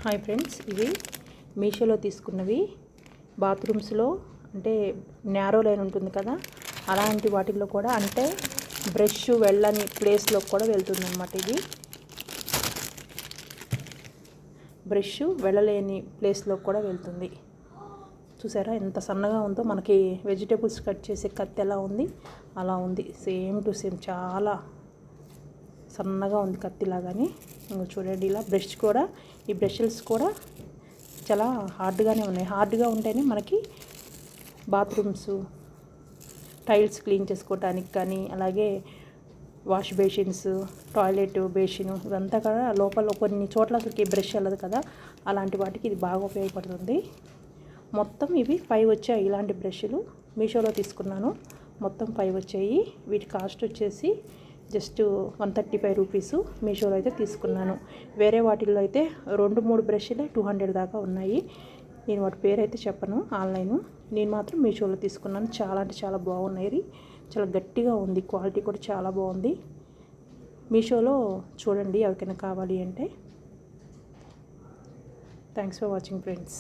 Hi friends, ఇవి మీషోలో తీసుకున్నవి. బాత్రూమ్స్లో అంటే న్యారో లైన్ ఉంటుంది కదా, అలాంటి వాటిల్లో కూడా, అంటే బ్రష్ వెళ్ళని ప్లేస్లో కూడా వెళ్తుంది అనమాట. ఇది బ్రష్ వెళ్ళలేని ప్లేస్లో కూడా వెళ్తుంది. చూసారా ఎంత సన్నగా ఉందో. మనకి వెజిటేబుల్స్ కట్ చేసే కత్తి ఎలా ఉంది అలా ఉంది, సేమ్ టు సేమ్. చాలా సన్నగా ఉంది కత్తిలాగానే. ఇంకా చూడండి, ఇలా బ్రష్ కూడా, ఈ బ్రషెస్ కూడా చాలా హార్డ్గానే ఉన్నాయి. హార్డ్గా ఉంటేనే మనకి బాత్రూమ్స్ టైల్స్ క్లీన్ చేసుకోవటానికి కానీ, అలాగే వాష్ బేసిన్స్, టాయిలెట్ బేసిన్, ఇవంతా కూడా లోపల కొన్ని చోట్ల అసలుకి బ్రష్ వెళ్ళదు కదా, అలాంటి వాటికి ఇది బాగా ఉపయోగపడుతుంది. మొత్తం ఇవి 5 వచ్చాయి. ఇలాంటి బ్రష్లు మీషోలో తీసుకున్నాను. మొత్తం 5 వచ్చాయి. వీటి కాస్ట్ వచ్చేసి జస్ట్ 135 రూపీస్. మీషోలో అయితే తీసుకున్నాను. వేరే వాటిల్లో అయితే 2-3 బ్రష్లే 200 దాకా ఉన్నాయి. నేను వాటి పేరు అయితే చెప్పను, ఆన్లైన్. నేను మాత్రం మీషోలో తీసుకున్నాను. చాలా అంటే చాలా బాగున్నాయి. చాలా గట్టిగా ఉంది, క్వాలిటీ కూడా చాలా బాగుంది. మీషోలో చూడండి ఎవరికైనా కావాలి అంటే. Thanks for watching friends.